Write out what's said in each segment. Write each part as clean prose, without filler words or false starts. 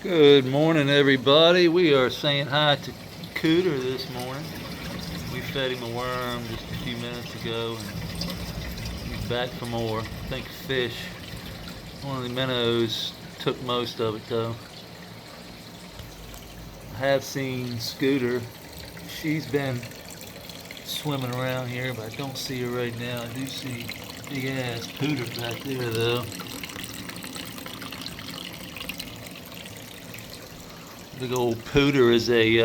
Good morning, everybody. We are saying hi to Cooter this morning. We fed him a worm just a few minutes ago, and he's back for more. I think fish. One of the minnows took most of it, though. I have seen Scooter. She's been swimming around here, but I don't see her right now. I do see big ass Pooter back there, though. Big old Pooter is a,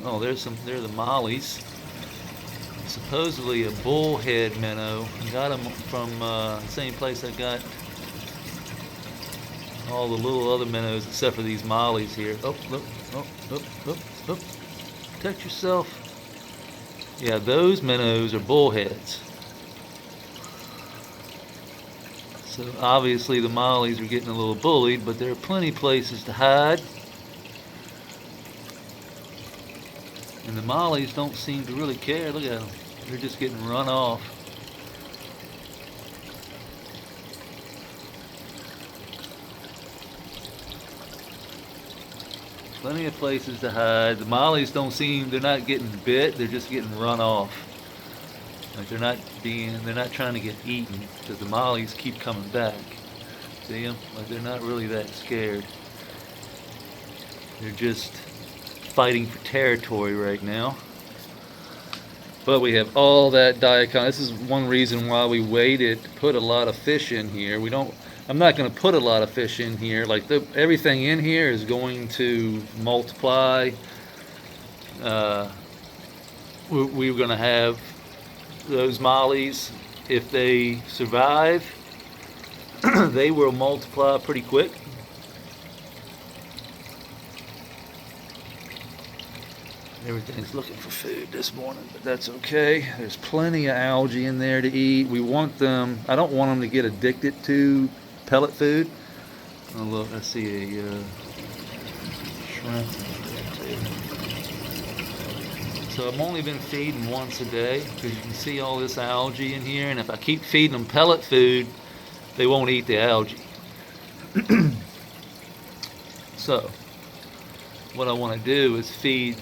oh, there are the mollies. Supposedly a bullhead minnow. I got them from the same place I got all the little other minnows except for these mollies here. Oh, look, oh. Protect yourself. Yeah, those minnows are bullheads. So obviously the mollies are getting a little bullied, but there are plenty of places to hide. And the mollies don't seem to really care. Look at them. They're just getting run off. Plenty of places to hide. The mollies they're not getting bit, they're just getting run off. Like they're not trying to get eaten because the mollies keep coming back. See them? Like they're not really that scared. They're just fighting for territory right now. But we have all that Diacon. This is one reason why we waited to put a lot of fish in here. I'm not going to put a lot of fish in here. Like everything in here is going to multiply. We're going to have those mollies. If they survive, they will multiply pretty quick. Everything's looking for food this morning, but that's okay. There's plenty of algae in there to eat. I don't want them to get addicted to pellet food. Oh look, I see a shrimp there too. So I've only been feeding once a day because you can see all this algae in here, and if I keep feeding them pellet food, they won't eat the algae. So what I want to do is feed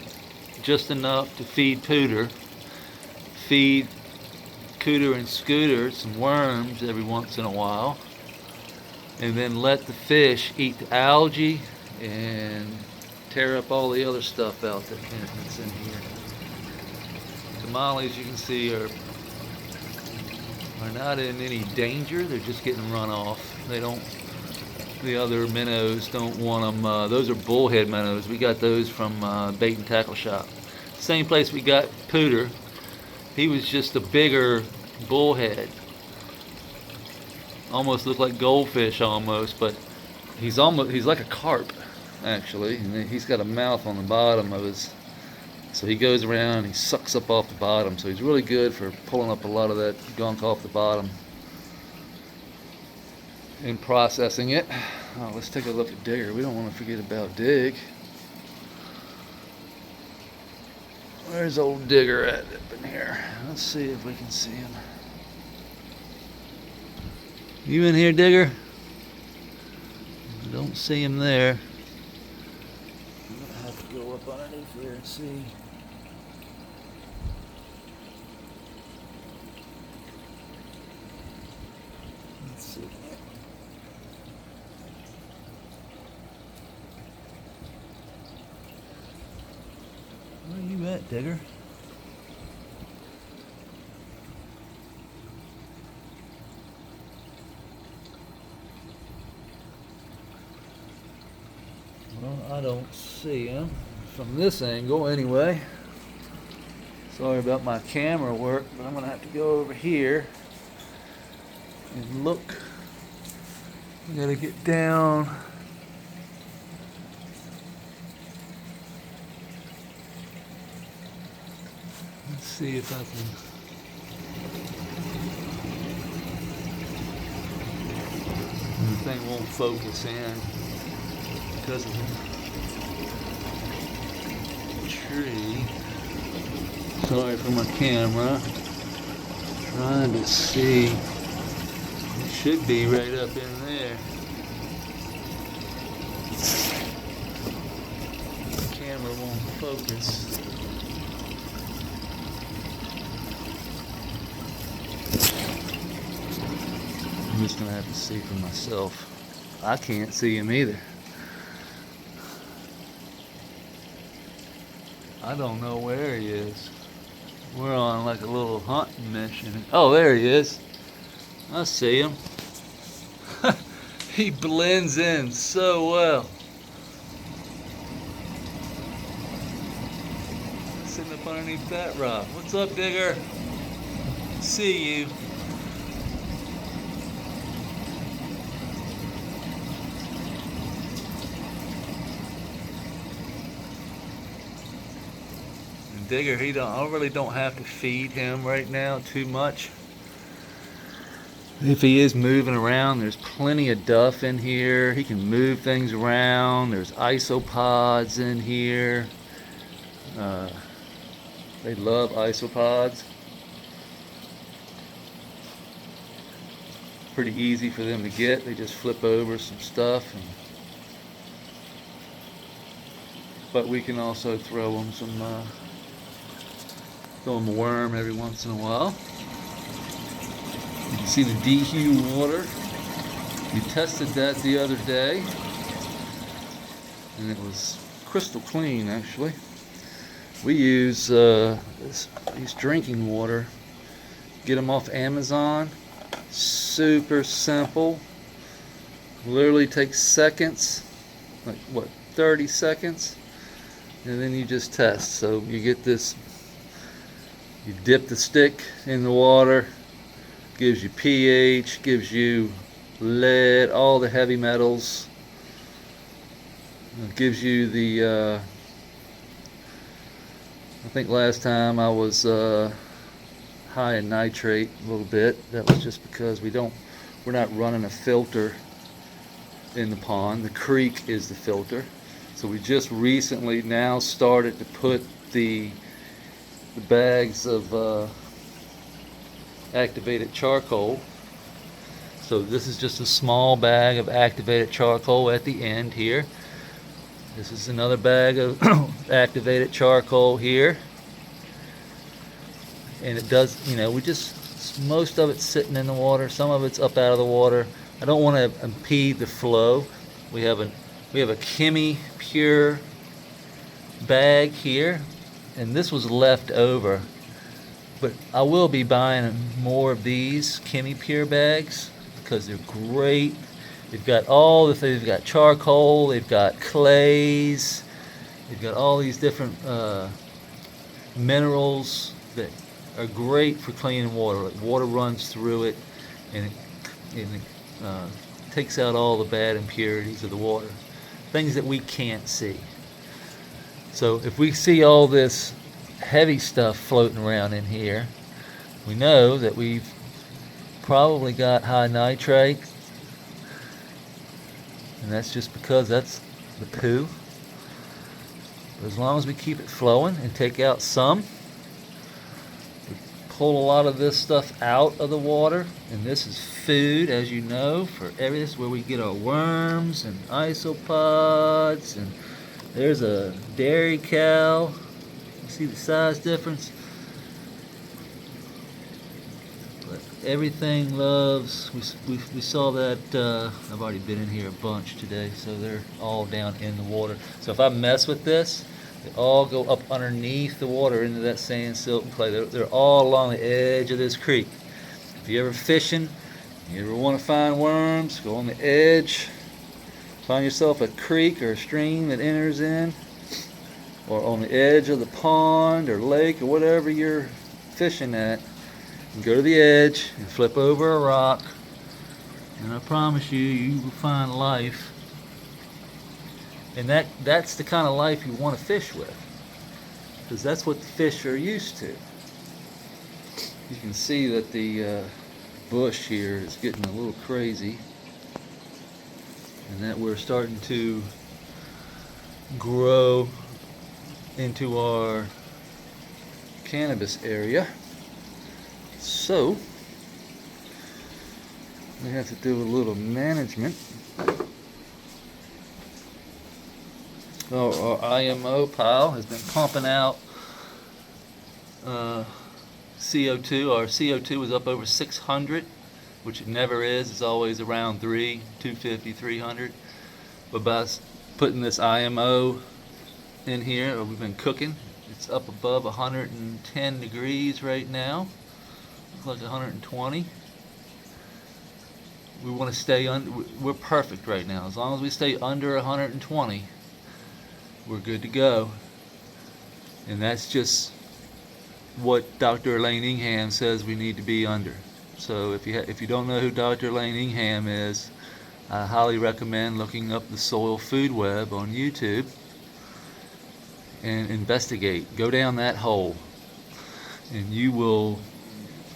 just enough to feed Pooter, feed Cooter and Scooter some worms every once in a while, and then let the fish eat the algae and tear up all the other stuff out that's in here. The mollies, you can see, are not in any danger. They're just getting run off. The other minnows don't want them. Those are bullhead minnows. We got those from Bait and Tackle Shop. Same place we got Pooter. He was just a bigger bullhead. Almost looked like goldfish almost, but he's like a carp actually. And he's got a mouth on the bottom of his, so he goes around and he sucks up off the bottom. So he's really good for pulling up a lot of that gunk off the bottom and processing it. Oh, let's take a look at Digger. We don't want to forget about Dig. Where's old Digger at up in here? Let's see if we can see him. You in here, Digger? I don't see him there. I'm gonna have to go up underneath here and see. Let's see. Where you at, Digger? Well, I don't see him from this angle anyway. Sorry about my camera work, but I'm gonna have to go over here and look. We gotta get down. Let's see if I can. The thing won't focus in because of the tree. Sorry for my camera. Trying to see. It should be right up in there. focus. I'm just gonna have to see for myself. I can't see him either. I don't know where he is. We're on like a little hunting mission. Oh, there he is. I see him. He blends in so well. Sitting up underneath that rock. What's up, Digger? See you. And Digger, I really don't have to feed him right now too much. If he is moving around, there's plenty of duff in here. He can move things around. There's isopods in here. They love isopods. Pretty easy for them to get. They just flip over some stuff. But we can also throw them a worm every once in a while. You can see the DHU water. We tested that the other day, and it was crystal clean actually. We use these drinking water, get them off Amazon. Super simple, literally takes seconds, like what, 30 seconds, and then you just test. So you get this, you dip the stick in the water, gives you pH, gives you lead, all the heavy metals. It gives you the I think last time I was high in nitrate a little bit. That was just because we're not running a filter in the pond. The creek is the filter. So we just recently now started to put the bags of activated charcoal. So this is just a small bag of activated charcoal at the end here. This is another bag of activated charcoal here. And it does, most of it's sitting in the water, some of it's up out of the water. I don't want to impede the flow. We have a Chemi Pure bag here, and this was left over. But I will be buying more of these Chemi Pure bags because they're great. They've got all the things. They've got charcoal, they've got clays, they've got all these different minerals that are great for cleaning water. Like water runs through it, and it takes out all the bad impurities of the water, things that we can't see. So if we see all this heavy stuff floating around in here, we know that we've probably got high nitrate, and that's just because that's the poo. But as long as we keep it flowing and take out some, we pull a lot of this stuff out of the water, and this is food, as you know, for everything. This is where we get our worms and isopods, and there's a dairy cow. You see the size difference? But everything loves, we saw that, I've already been in here a bunch today, so they're all down in the water. So if I mess with this, they all go up underneath the water into that sand, silt, and clay. They're all along the edge of this creek. If you're ever fishing, you ever want to find worms, go on the edge, find yourself a creek or a stream that enters in, or on the edge of the pond or lake or whatever you're fishing at, and go to the edge and flip over a rock, and I promise you, you will find life. And that's the kind of life you want to fish with, because that's what the fish are used to. You can see that the bush here is getting a little crazy, and that we're starting to grow into our cannabis area. So we have to do a little management. Our IMO pile has been pumping out CO2. Our CO2 is up over 600, which it never is. It's always around 250, 300. But by putting this IMO in here, we've been cooking. It's up above 110 degrees right now. Looks like 120. We want to stay under. We're perfect right now. As long as we stay under 120, we're good to go. And that's just what Dr. Elaine Ingham says we need to be under. So if you don't know who Dr. Elaine Ingham is, I highly recommend looking up the Soil Food Web on YouTube and investigate. Go down that hole, and you will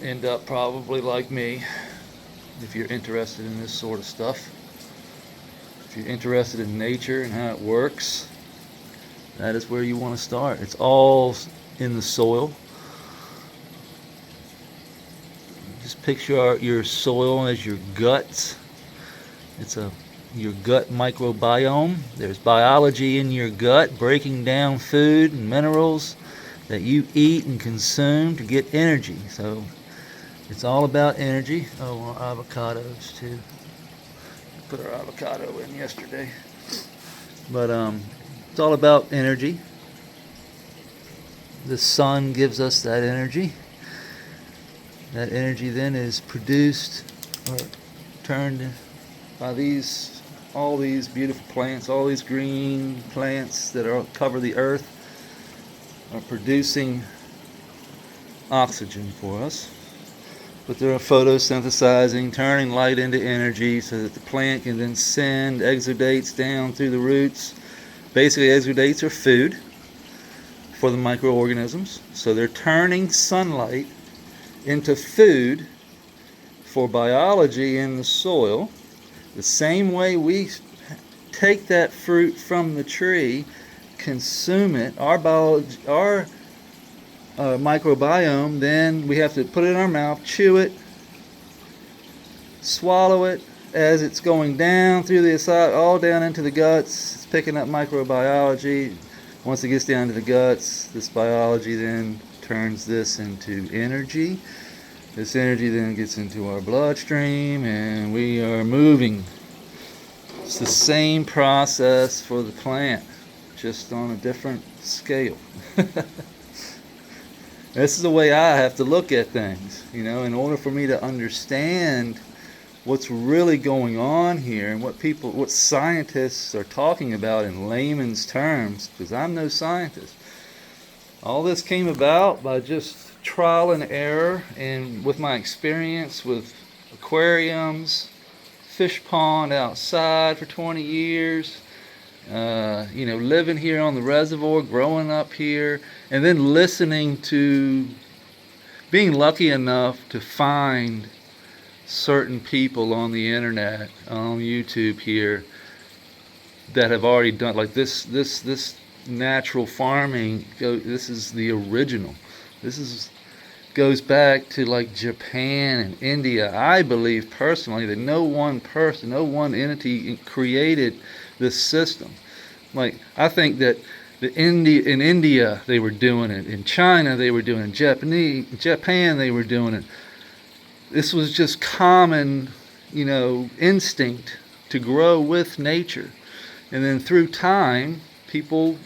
end up probably like me if you're interested in this sort of stuff. If you're interested in nature and how it works, that is where you want to start. It's all in the soil. Just picture your soil as your guts. It's your gut microbiome. There's biology in your gut breaking down food and minerals that you eat and consume to get energy. So it's all about energy. Oh, our avocados too. Put our avocado in yesterday. But it's all about energy. The sun gives us that energy. That energy then is produced or turned by all these beautiful plants, all these green plants that cover the earth are producing oxygen for us. But they're photosynthesizing, turning light into energy so that the plant can then send exudates down through the roots. Basically, exudates are food for the microorganisms. So they're turning sunlight into food for biology in the soil. The same way we take that fruit from the tree, consume it, our microbiome, then we have to put it in our mouth, chew it, swallow it as it's going down through the esophagus, all down into the guts. It's picking up microbiology. Once it gets down to the guts, this biology then turns this into energy. This energy then gets into our bloodstream and we are moving. It's the same process for the plant, just on a different scale. This is the way I have to look at things, in order for me to understand what's really going on here and what scientists are talking about in layman's terms, because I'm no scientist. All this came about by just trial and error, and with my experience with aquariums, fish pond outside for 20 years, living here on the reservoir, growing up here, and then being lucky enough to find certain people on the internet, on YouTube here, that have already done, like this natural farming. This is the original. Goes back to like Japan and India. I believe personally that no one entity created this system. Like, I think that in India they were doing it, in China they were doing it, Japan they were doing it. This was just common, instinct to grow with nature. And then through time, people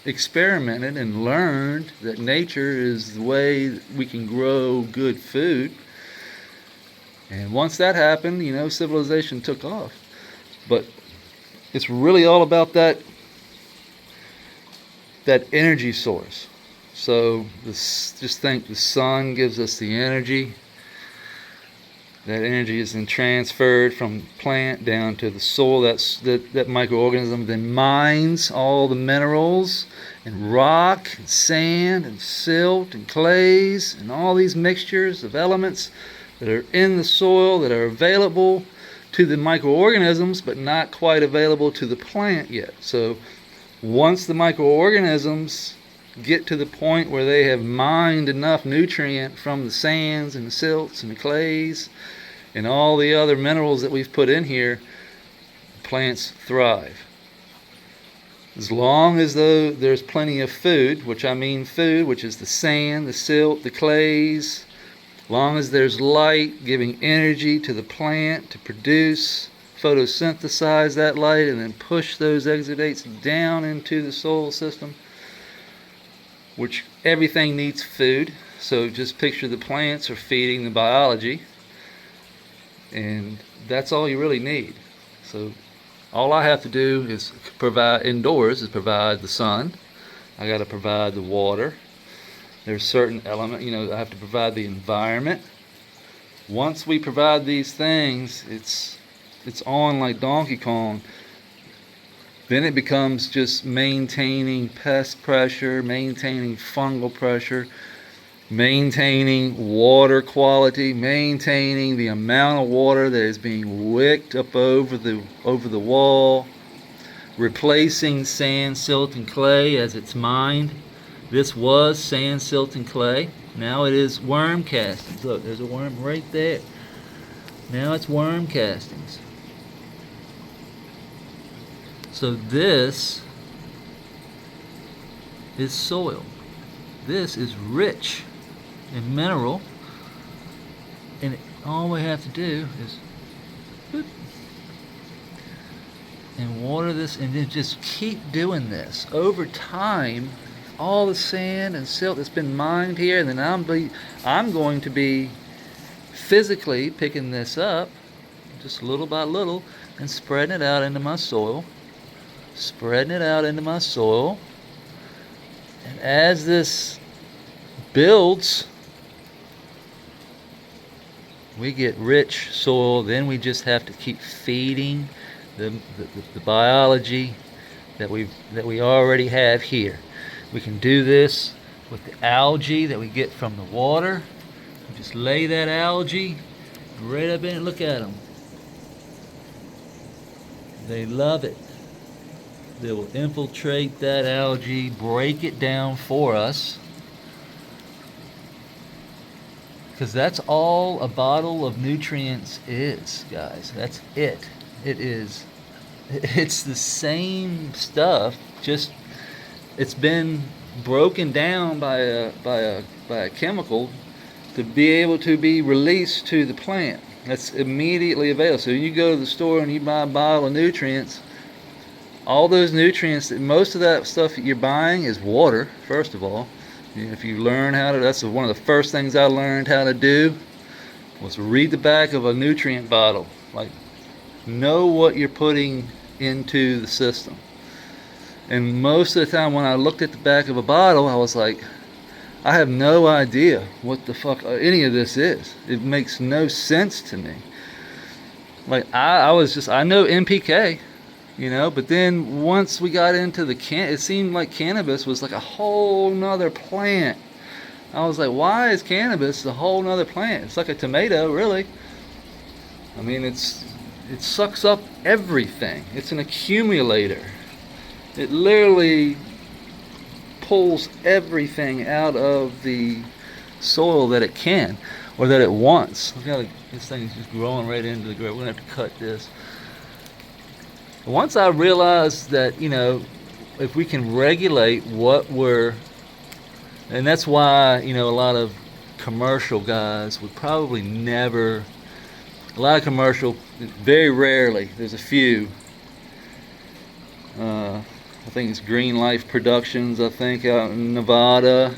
experimented and learned that nature is the way we can grow good food. And once that happened, civilization took off. But it's really all about that energy source. So just think, the sun gives us the energy. That energy is then transferred from plant down to the soil. That microorganism then mines all the minerals and rock and sand and silt and clays and all these mixtures of elements that are in the soil that are available to the microorganisms but not quite available to the plant yet. So once the microorganisms get to the point where they have mined enough nutrient from the sands and the silts and the clays and all the other minerals that we've put in here, plants thrive. As long as though there's plenty of food, which I mean food, which is the sand, the silt, the clays, as long as there's light giving energy to the plant to produce, photosynthesize that light, and then push those exudates down into the soil system, which everything needs food. So just picture the plants are feeding the biology, and that's all you really need. So all I have to do is provide indoors, is provide the sun. I got to provide the water. There's certain element, I have to provide the environment. Once we provide these things, it's on like Donkey Kong. Then it becomes just maintaining pest pressure, maintaining fungal pressure, maintaining water quality, maintaining the amount of water that is being wicked up over the wall, replacing sand, silt, and clay as it's mined. This was sand, silt, and clay. Now it is worm castings. Look, there's a worm right there. Now it's worm castings. So this is soil. This is rich in mineral, and all we have to do is boop, and water this, and then just keep doing this over time. All the sand and silt that's been mined here, and then I'm going to be physically picking this up just little by little and spreading it out into my soil, and as this builds, we get rich soil. Then we just have to keep feeding the biology that we already have here. We can do this with the algae that we get from the water. We just lay that algae right up in it. Look at them. They love it. They will infiltrate that algae, break it down for us. Because that's all a bottle of nutrients is, guys. That's it. It is. It's the same stuff, just it's been broken down by a chemical to be able to be released to the plant. That's immediately available. So you go to the store and you buy a bottle of nutrients. All those nutrients, most of that stuff that you're buying is water, first of all. If you learn how to, that's one of the first things I learned how to do, was read the back of a nutrient bottle. Like, know what you're putting into the system. And most of the time when I looked at the back of a bottle, I was like, I have no idea what the fuck any of this is. It makes no sense to me. Like, I know NPK, but then once we got into it seemed like cannabis was like a whole nother plant. I was like, why is cannabis a whole nother plant? It's like a tomato, really. I mean, it sucks up everything. It's an accumulator. It literally pulls everything out of the soil that it can, or that it wants. This thing is just growing right into the ground. We're going to have to cut this. Once I realized that, if we can regulate and that's why, a lot of commercial guys would probably never, very rarely, there's a few, I think it's Green Life Productions, out in Nevada,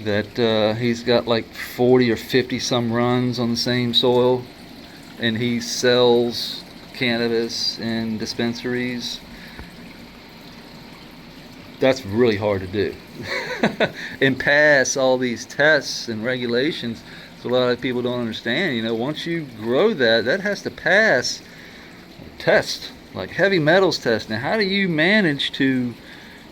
that he's got like 40 or 50 some runs on the same soil, and he sells cannabis in dispensaries. That's really hard to do and pass all these tests and regulations. So a lot of people don't understand, once you grow that has to pass tests, like heavy metals test. Now, how do you manage to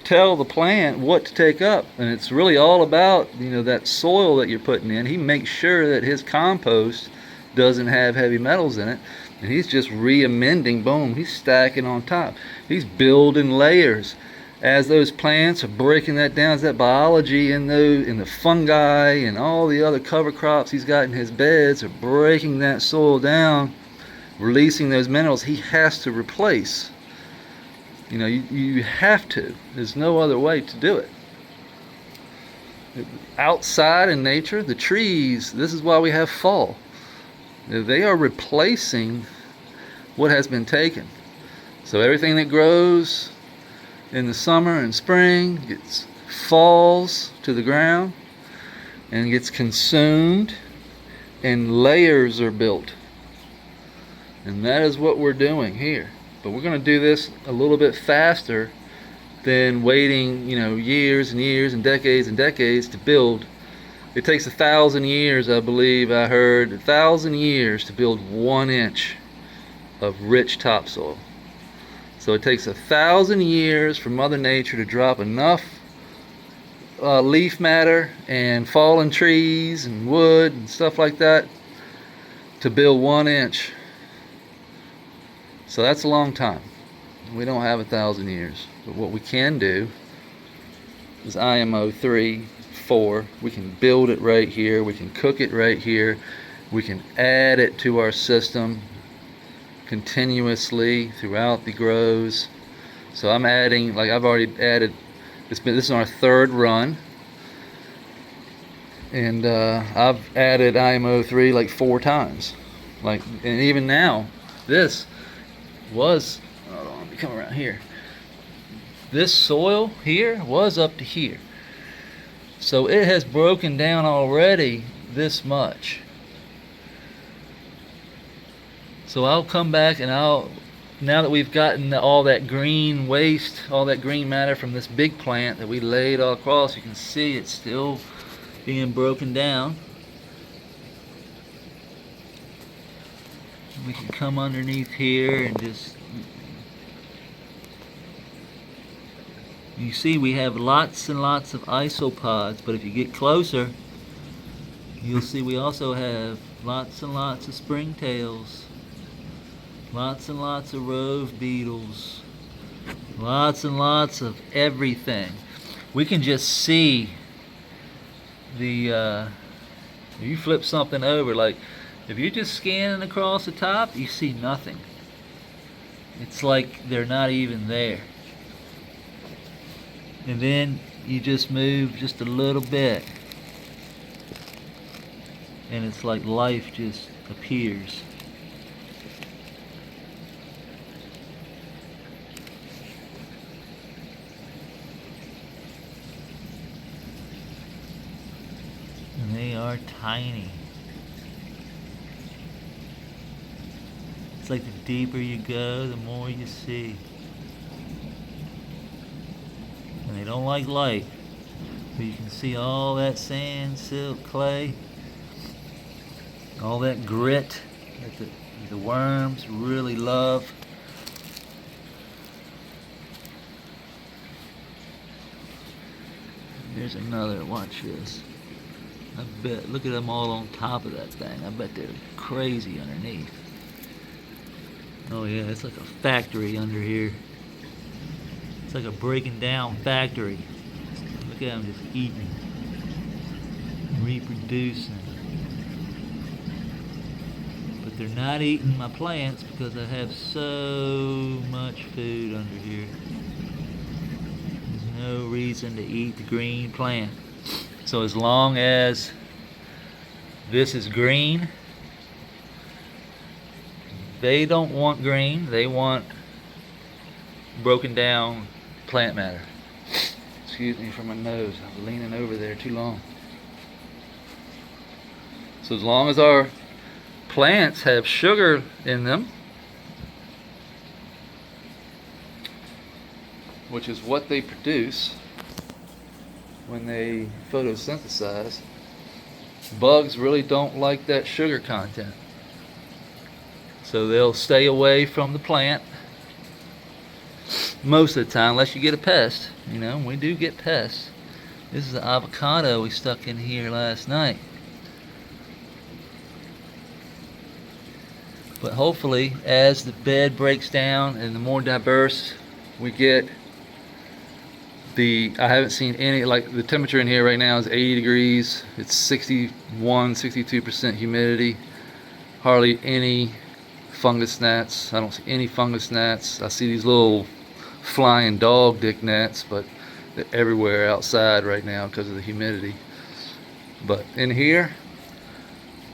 tell the plant what to take up? And it's really all about, that soil that you're putting in. He makes sure that his compost doesn't have heavy metals in it, and he's just re-amending. Boom, he's stacking on top. He's building layers. As those plants are breaking that down, as that biology in the fungi and all the other cover crops he's got in his beds are breaking that soil down, releasing those minerals, he has to replace. You know, you have to. There's no other way to do it. Outside in nature, the trees, this is why we have fall. They are replacing what has been taken. So everything that grows in the summer and spring falls to the ground and gets consumed, and layers are built. And that is what we're doing here. But we're going to do this a little bit faster than waiting, you know, years and years and decades to build. It takes 1,000 years, I believe I heard, 1,000 years to build 1 inch of rich topsoil. So it takes 1,000 years for Mother Nature to drop enough leaf matter and fallen trees and wood and stuff like that to build 1 inch. So that's a long time. We don't have 1,000 years. But what we can do is IMO 3, 4. We can build it right here. We can cook it right here. We can add it to our system continuously throughout the grows. So I'm adding, like I've already added, this is our 3rd run. And I've added IMO 3 like 4 times. And even now, this was, hold on, let me come around here. This soil here was up to here. So it has broken down already this much. So I'll come back and now that we've gotten all that green waste, all that green matter from this big plant that we laid all across, you can see it's still being broken down. We can come underneath here and just, you see we have lots and lots of isopods, but if you get closer, you'll see we also have lots and lots of springtails, lots and lots of rove beetles, lots and lots of everything. We can just see the, if you flip something over, like if you're just scanning across the top, you see nothing. It's like they're not even there. And then you just move just a little bit, and it's like life just appears. And they are tiny. It's like the deeper you go, the more you see. And they don't like light. But you can see all that sand, silt, clay, all that grit that the worms really love. There's another, watch this. I bet, look at them all on top of that thing. I bet they're crazy underneath. Oh yeah, it's like a factory under here. It's like a breaking down factory. Look at them just eating, reproducing. But they're not eating my plants because I have so much food under here. There's no reason to eat the green plant. So as long as this is green, they don't want green, they want broken down plant matter. Excuse me for my nose, I was leaning over there too long. So as long as our plants have sugar in them, which is what they produce when they photosynthesize, bugs really don't like that sugar content. So they'll stay away from the plant most of the time, unless you get a pest. You know, we do get pests. This is the avocado we stuck in here last night. But hopefully, as the bed breaks down and the more diverse we get, I haven't seen any, like the temperature in here right now is 80 degrees. It's 61, 62% humidity. Hardly any fungus gnats. I don't see any fungus gnats. I see these little flying dog dick gnats, but they're everywhere outside right now because of the humidity. But in here,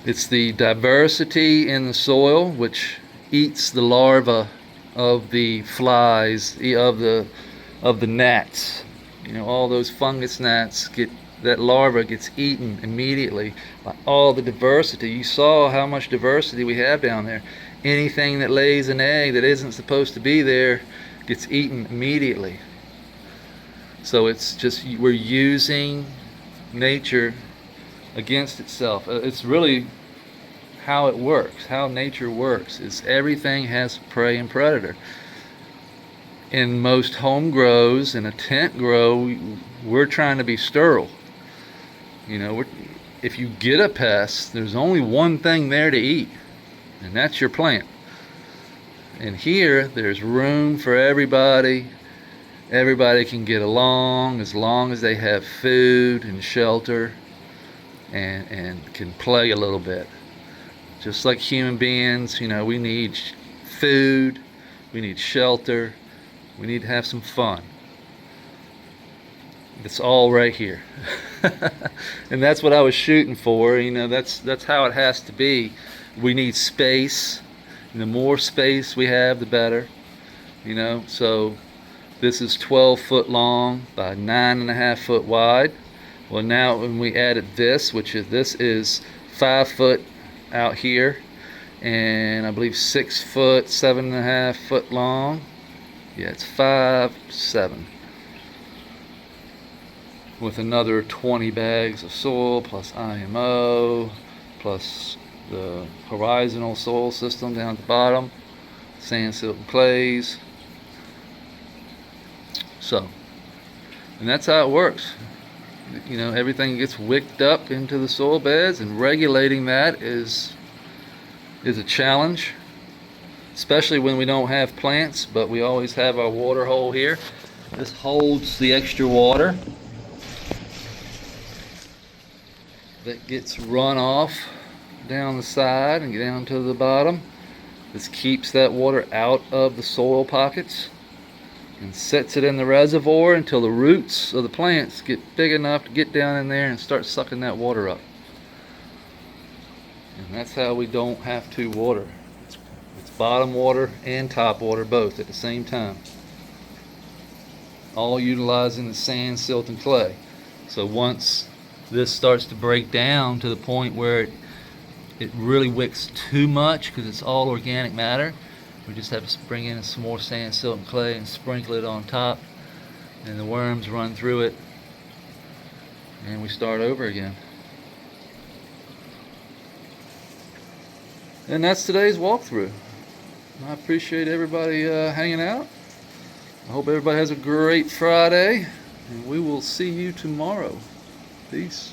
it's the diversity in the soil which eats the larva of the flies, of the gnats. You know, all those fungus gnats that larva gets eaten immediately by all the diversity. You saw how much diversity we have down there. Anything that lays an egg that isn't supposed to be there gets eaten immediately. So it's just, we're using nature against itself. It's really how it works, how nature works, is everything has prey and predator. In most home grows, in a tent grow, we're trying to be sterile. You know, if you get a pest, there's only one thing there to eat, and that's your plant. And here, there's room for everybody. Everybody can get along as long as they have food and shelter and can play a little bit. Just like human beings, you know, we need food, we need shelter, we need to have some fun. It's all right here. And that's what I was shooting for. You know, that's how it has to be. We need space, and the more space we have, the better. You know, so this is 12 foot long by 9.5 foot wide. Well, now when we added this, this is 5 foot out here, and I believe 6 foot, 7.5 foot long. Yeah, it's 5, 7. With another 20 bags of soil plus IMO plus the horizontal soil system down at the bottom, sand, silt, and clays. So, and that's how it works. You know, everything gets wicked up into the soil beds, and regulating that is a challenge, especially when we don't have plants, but we always have our water hole here. This holds the extra water that gets run off down the side and down to the bottom. This keeps that water out of the soil pockets and sets it in the reservoir until the roots of the plants get big enough to get down in there and start sucking that water up. And that's how we don't have to water. It's bottom water and top water both at the same time. All utilizing the sand, silt, and clay. So once this starts to break down to the point where it really wicks too much, because it's all organic matter, we just have to bring in some more sand, silt, and clay and sprinkle it on top, and the worms run through it, and we start over again. And that's today's walkthrough. I appreciate everybody hanging out. I hope everybody has a great Friday, and we will see you tomorrow. Peace.